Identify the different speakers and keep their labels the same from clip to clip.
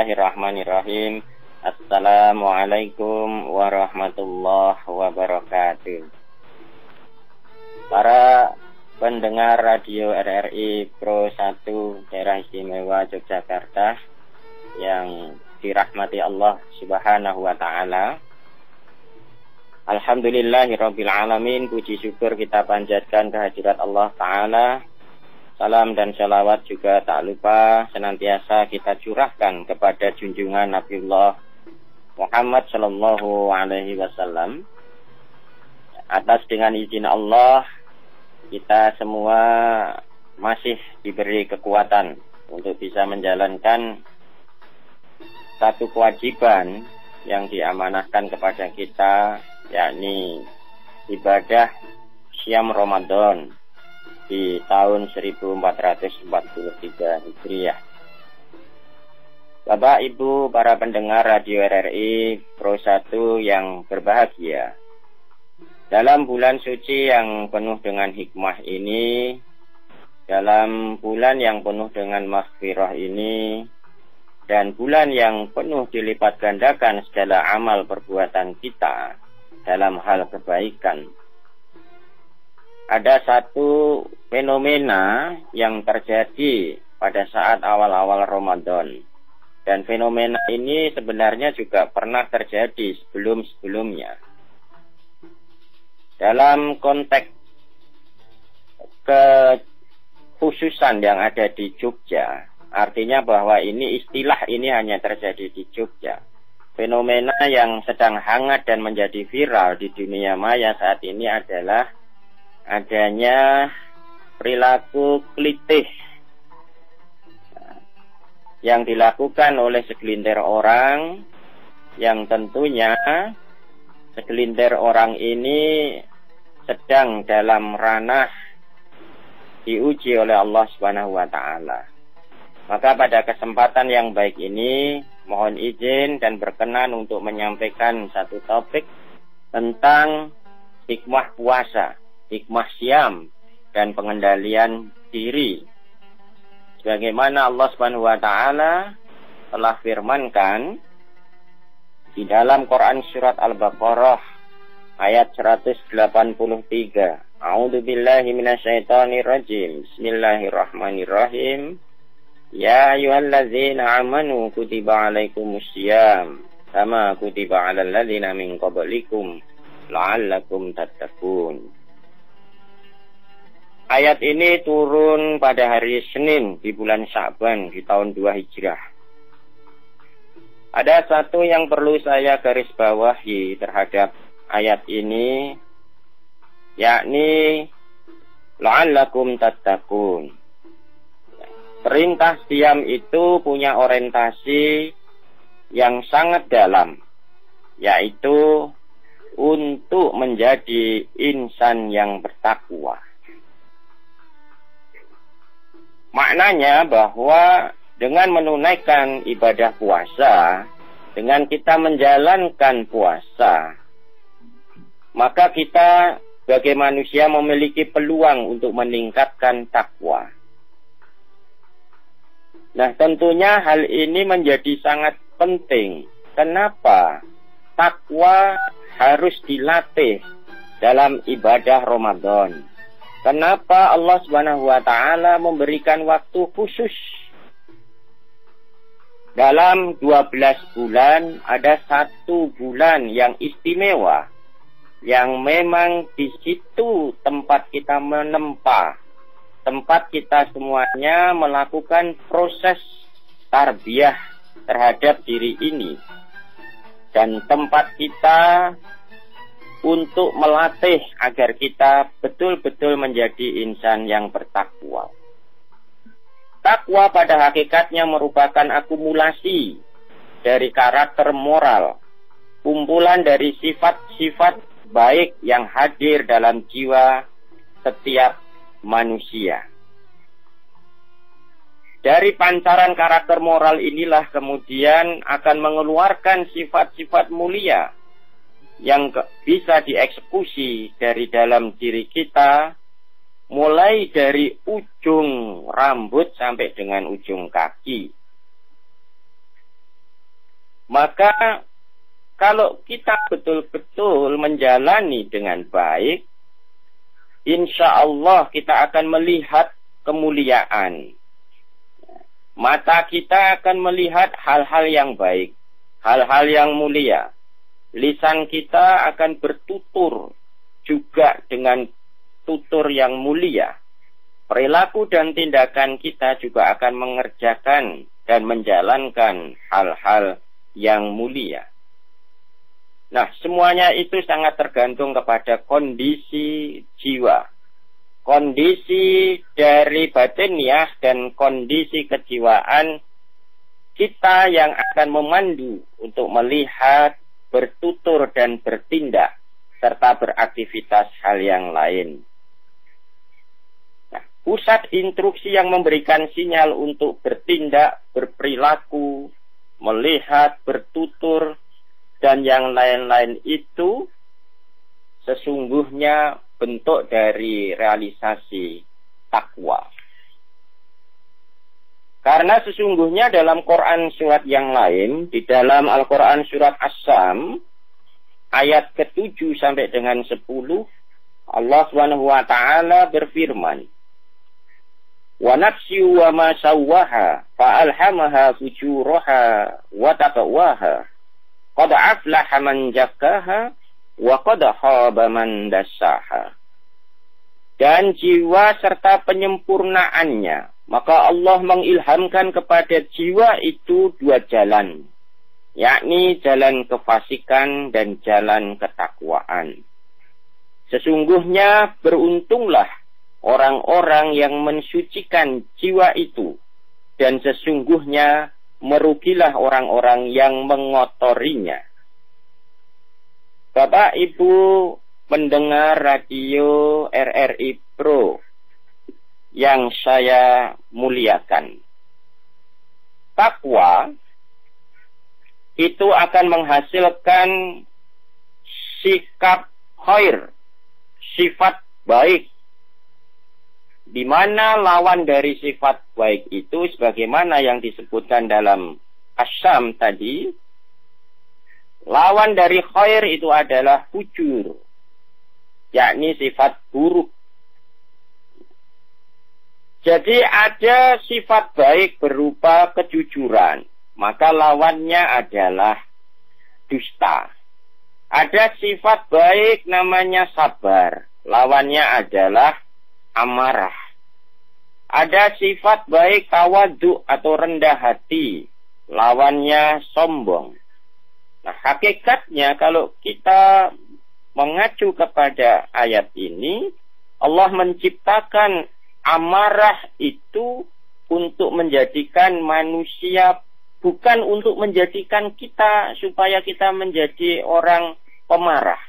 Speaker 1: Bismillahirrahmanirrahim. Assalamualaikum warahmatullahi wabarakatuh. Para pendengar radio RRI Pro 1 Daerah Istimewa Yogyakarta yang dirahmati Allah Subhanahu wa taala. Alhamdulillahirabbil alamin, puji syukur kita panjatkan kehadirat Allah taala. Salam dan shalawat juga tak lupa senantiasa kita curahkan kepada junjungan Nabiullah Muhammad sallallahu alaihi wasallam. Atas dengan izin Allah, kita semua masih diberi kekuatan untuk bisa menjalankan satu kewajiban yang diamanahkan kepada kita, yakni ibadah Syam Ramadan di tahun 1443 Hijriah. Bapak, Ibu, para pendengar radio RRI Pro 1 yang berbahagia, dalam bulan suci yang penuh dengan hikmah ini, dalam bulan yang penuh dengan maghfirah ini, dan bulan yang penuh dilipat gandakan segala amal perbuatan kita dalam hal kebaikan, ada satu fenomena yang terjadi pada saat awal-awal Ramadan. Dan fenomena ini sebenarnya juga pernah terjadi sebelum-sebelumnya. Dalam konteks kekhususan yang ada di Jogja, artinya bahwa ini istilah ini hanya terjadi di Jogja. Fenomena yang sedang hangat dan menjadi viral di dunia maya saat ini adalah adanya perilaku klitih yang dilakukan oleh segelintir orang, yang tentunya segelintir orang ini sedang dalam ranah diuji oleh Allah Subhanahu wa taala. Maka pada kesempatan yang baik ini, mohon izin dan berkenan untuk menyampaikan satu topik tentang hikmah puasa, hikmah Syam, dan pengendalian diri. Sebagaimana Allah Subhanahu wa taala telah firmankan di dalam Quran surat Al-Baqarah ayat 183. A'udzubillahi minasyaitonir rajim. Bismillahirrahmanirrahim. Ya ayyuhalladzina amanu kutiba alaikumussyam kama kutiba alal ladzina min qablikum la'allakum tattaqun. Ayat ini turun pada hari Senin di bulan Sya'ban di tahun 2 Hijrah. Ada satu yang perlu saya garis bawahi terhadap ayat ini, yakni la'allakum tattaqun. Perintah Syam itu punya orientasi yang sangat dalam, yaitu untuk menjadi insan yang bertakwa. Maknanya bahwa dengan menunaikan ibadah puasa, dengan kita menjalankan puasa, maka kita sebagai manusia memiliki peluang untuk meningkatkan takwa. Nah, tentunya hal ini menjadi sangat penting. Kenapa? Takwa harus dilatih dalam ibadah Ramadan. Kenapa Allah Subhanahu wa taala memberikan waktu khusus? Dalam 12 bulan ada 1 bulan yang istimewa, yang memang di situ tempat kita menempa, tempat kita semuanya melakukan proses tarbiyah terhadap diri ini, dan tempat kita untuk melatih agar kita betul-betul menjadi insan yang bertakwa. Takwa pada hakikatnya merupakan akumulasi dari karakter moral, kumpulan dari sifat-sifat baik yang hadir dalam jiwa setiap manusia. Dari pancaran karakter moral inilah kemudian akan mengeluarkan sifat-sifat mulia yang bisa dieksekusi dari dalam diri kita, mulai dari ujung rambut sampai dengan ujung kaki. Maka kalau kita betul-betul menjalani dengan baik, insya Allah kita akan melihat kemuliaan. Mata kita akan melihat hal-hal yang baik, hal-hal yang mulia. Lisan kita akan bertutur juga dengan tutur yang mulia. Perilaku dan tindakan kita juga akan mengerjakan dan menjalankan hal-hal yang mulia. Nah, semuanya itu sangat tergantung kepada kondisi jiwa. Kondisi dari batiniah dan kondisi kejiwaan kita yang akan memandu untuk melihat, bertutur dan bertindak, serta beraktivitas hal yang lain. Nah, pusat instruksi yang memberikan sinyal untuk bertindak, berperilaku, melihat, bertutur, dan yang lain-lain itu sesungguhnya bentuk dari realisasi takwa. Karena sesungguhnya dalam Quran surat yang lain, di dalam Al-Quran surat As-Sam, ayat ke-7 sampai dengan 10, Allah Subhanahu wa taala berfirman, "Wa nafsi wa ma sawwaha fa alhamaha fujuraha wa taqwaha. Qad aflaha man zakkaha wa qad khaba man dassaha." Dan jiwa serta penyempurnaannya, maka Allah mengilhamkan kepada jiwa itu dua jalan, yakni jalan kefasikan dan jalan ketakwaan. Sesungguhnya beruntunglah orang-orang yang mensucikan jiwa itu, dan sesungguhnya merugilah orang-orang yang mengotorinya. Bapak Ibu pendengar radio RRI Pro yang saya muliakan, takwa itu akan menghasilkan sikap khair, sifat baik, di mana lawan dari sifat baik itu sebagaimana yang disebutkan dalam As-Sam tadi, lawan dari khair itu adalah fujur, yakni sifat buruk. Jadi ada sifat baik berupa kejujuran, maka lawannya adalah dusta. Ada sifat baik namanya sabar, lawannya adalah amarah. Ada sifat baik tawadhu atau rendah hati, lawannya sombong. Nah, hakikatnya kalau kita mengacu kepada ayat ini, Allah menciptakan amarah itu untuk menjadikan manusia, bukan untuk menjadikan kita supaya kita menjadi orang pemarah,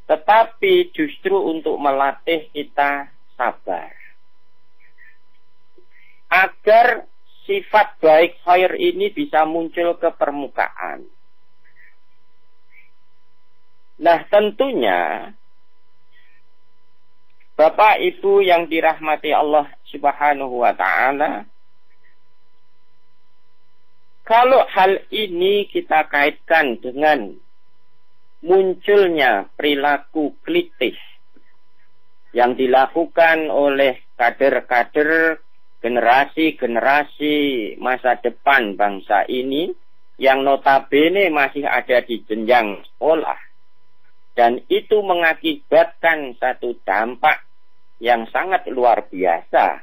Speaker 1: tetapi justru untuk melatih kita sabar, agar sifat baik khair ini bisa muncul ke permukaan. Nah, tentunya Bapak Ibu yang dirahmati Allah Subhanahu wa taala, kalau hal ini kita kaitkan dengan munculnya perilaku kritis yang dilakukan oleh kader-kader generasi-generasi masa depan bangsa ini, yang notabene masih ada di jenjang sekolah, dan itu mengakibatkan satu dampak yang sangat luar biasa,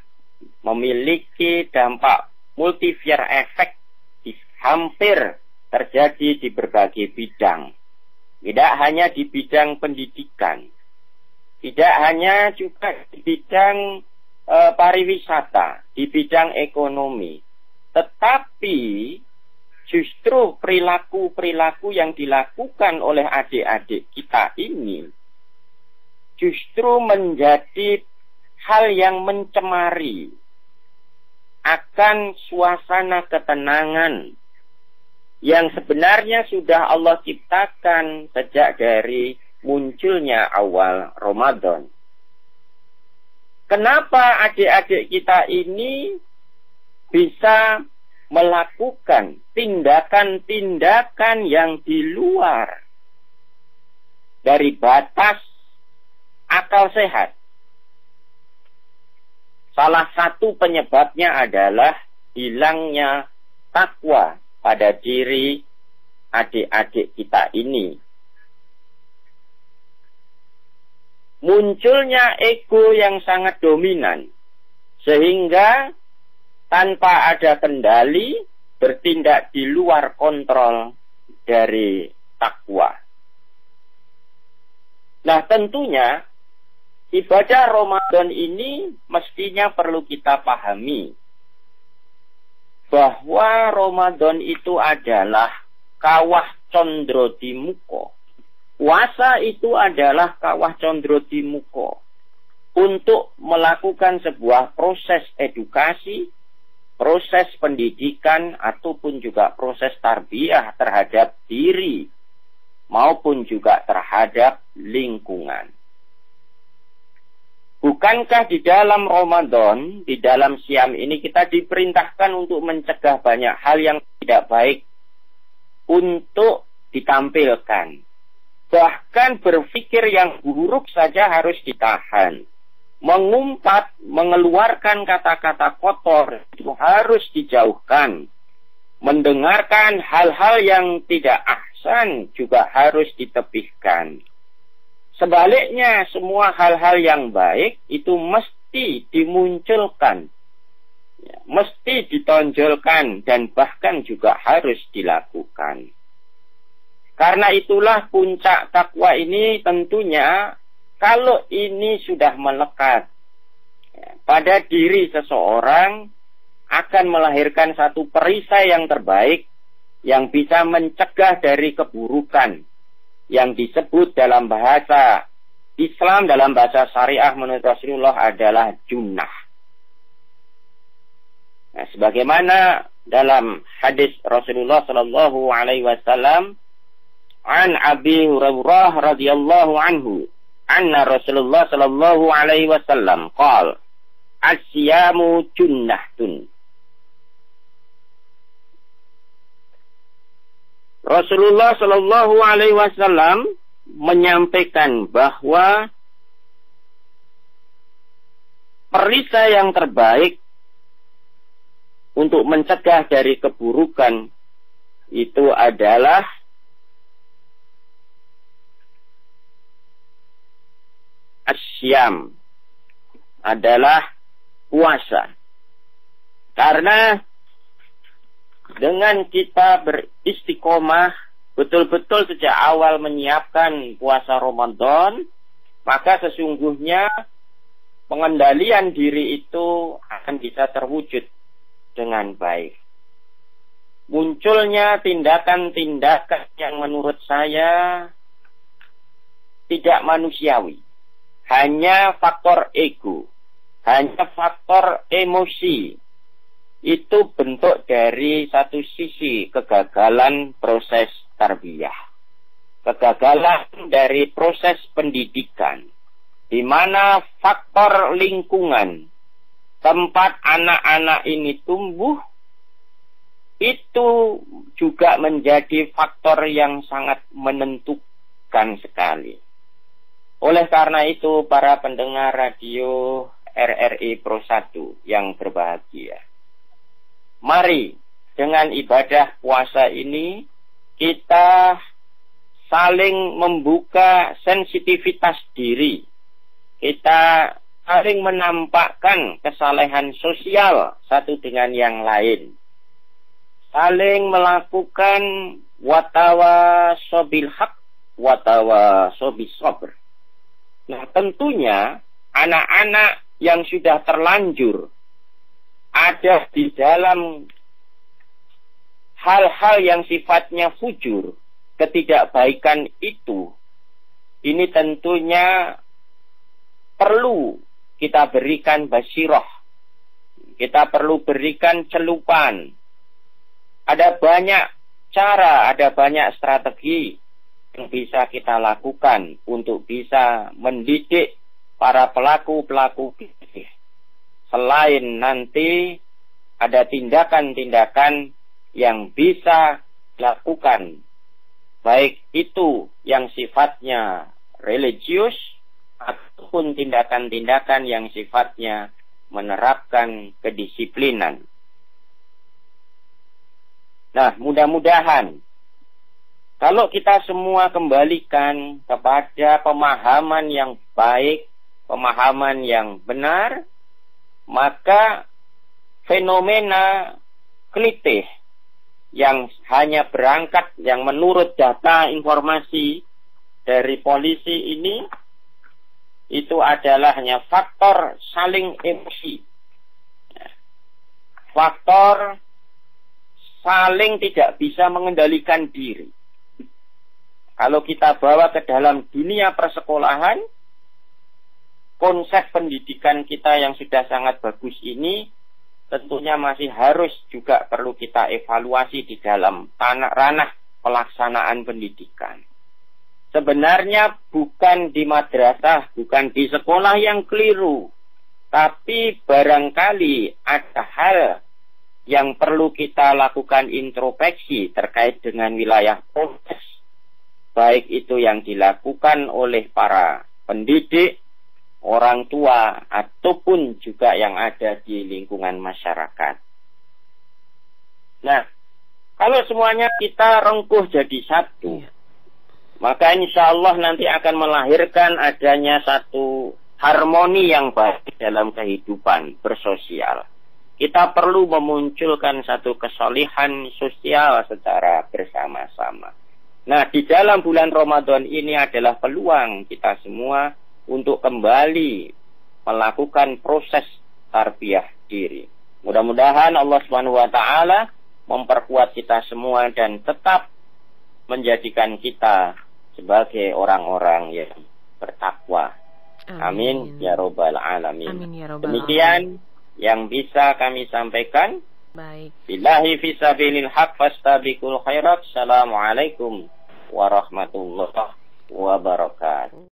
Speaker 1: memiliki dampak multiplier efek hampir terjadi di berbagai bidang. Tidak hanya di bidang pendidikan, tidak hanya juga di bidang pariwisata, di bidang ekonomi, tetapi justru perilaku-perilaku yang dilakukan oleh adik-adik kita ini justru menjadi hal yang mencemari akan suasana ketenangan yang sebenarnya sudah Allah ciptakan sejak dari munculnya awal Ramadan. Kenapa adik-adik kita ini bisa melakukan tindakan-tindakan yang di luar dari batas akal sehat. Salah satu penyebabnya adalah hilangnya takwa pada diri adik-adik kita ini. Munculnya ego yang sangat dominan, sehingga tanpa ada kendali bertindak di luar kontrol dari takwa. Nah, tentunya ibadah Ramadan ini mestinya perlu kita pahami bahwa Ramadan itu adalah kawah condro di muka. Puasa itu adalah kawah condro di muka untuk melakukan sebuah proses edukasi, proses pendidikan, ataupun juga proses tarbiyah terhadap diri maupun juga terhadap lingkungan. Bukankah di dalam Ramadan, di dalam siam ini kita diperintahkan untuk mencegah banyak hal yang tidak baik untuk ditampilkan. Bahkan berpikir yang buruk saja harus ditahan. Mengumpat, mengeluarkan kata-kata kotor itu harus dijauhkan. Mendengarkan hal-hal yang tidak ahsan juga harus ditepihkan. Sebaliknya, semua hal-hal yang baik itu mesti dimunculkan, mesti ditonjolkan, dan bahkan juga harus dilakukan. Karena itulah puncak takwa ini tentunya, kalau ini sudah melekat pada diri seseorang, akan melahirkan satu perisai yang terbaik, yang bisa mencegah dari keburukan, yang disebut dalam bahasa Islam, dalam bahasa syariah menurut Rasulullah adalah junnah. Nah, sebagaimana dalam hadis Rasulullah sallallahu alaihi wasallam, an Abi Hurairah radhiyallahu anhu, anna Rasulullah sallallahu alaihi wasallam qala, as-siyamu junnahtun. Rasulullah Shallallahu Alaihi Wasallam menyampaikan bahwa perisai yang terbaik untuk mencegah dari keburukan itu adalah asyam, adalah puasa. Karena dengan kita beristiqomah betul-betul sejak awal menyiapkan puasa Ramadan, maka sesungguhnya pengendalian diri itu akan bisa terwujud dengan baik. Munculnya tindakan-tindakan yang menurut saya tidak manusiawi, hanya faktor ego, hanya faktor emosi. Itu bentuk dari satu sisi kegagalan proses tarbiyah, kegagalan dari proses pendidikan, di mana faktor lingkungan tempat anak-anak ini tumbuh itu juga menjadi faktor yang sangat menentukan sekali. Oleh karena itu, para pendengar radio RRI Pro 1 yang berbahagia, mari dengan ibadah puasa ini kita saling membuka sensitivitas diri. Kita saling menampakkan kesalehan sosial satu dengan yang lain. Saling melakukan watawasobil haq, watawasobil sabr. Nah, tentunya anak-anak yang sudah terlanjur ada di dalam hal-hal yang sifatnya fujur, ketidakbaikan itu, ini tentunya perlu kita berikan basirah, kita perlu berikan celupan. Ada banyak cara, ada banyak strategi yang bisa kita lakukan untuk bisa mendidik para pelaku-pelaku bisnis. Selain nanti ada tindakan-tindakan yang bisa dilakukan, baik itu yang sifatnya religius ataupun tindakan-tindakan yang sifatnya menerapkan kedisiplinan. Nah, mudah-mudahan kalau kita semua kembalikan kepada pemahaman yang baik, pemahaman yang benar, maka fenomena kelitih yang hanya berangkat, yang menurut data informasi dari polisi ini, itu adalah hanya faktor saling emosi. Faktor saling tidak bisa mengendalikan diri. Kalau kita bawa ke dalam dunia persekolahan, konsep pendidikan kita yang sudah sangat bagus ini tentunya masih harus juga perlu kita evaluasi di dalam ranah pelaksanaan pendidikan. Sebenarnya bukan di madrasah, bukan di sekolah yang keliru, tapi barangkali ada hal yang perlu kita lakukan introspeksi terkait dengan wilayah proses, baik itu yang dilakukan oleh para pendidik, orang tua, ataupun juga yang ada di lingkungan masyarakat. Nah, kalau semuanya kita rengkuh jadi satu, maka insya Allah nanti akan melahirkan adanya satu harmoni yang baik dalam kehidupan bersosial. Kita perlu memunculkan satu kesolihan sosial secara bersama-sama. Nah, di dalam bulan Ramadan ini adalah peluang kita semua untuk kembali melakukan proses tarbiyah diri. Mudah-mudahan Allah Subhanahu wa taala memperkuat kita semua dan tetap menjadikan kita sebagai orang-orang yang bertakwa. Amin ya rabbal alamin.
Speaker 2: Amin ya rabbal
Speaker 1: Demikian yang bisa kami sampaikan.
Speaker 2: Baik.
Speaker 1: Billahi fisabilil haq fastabiqul khairat. Assalamualaikum warahmatullahi wabarakatuh.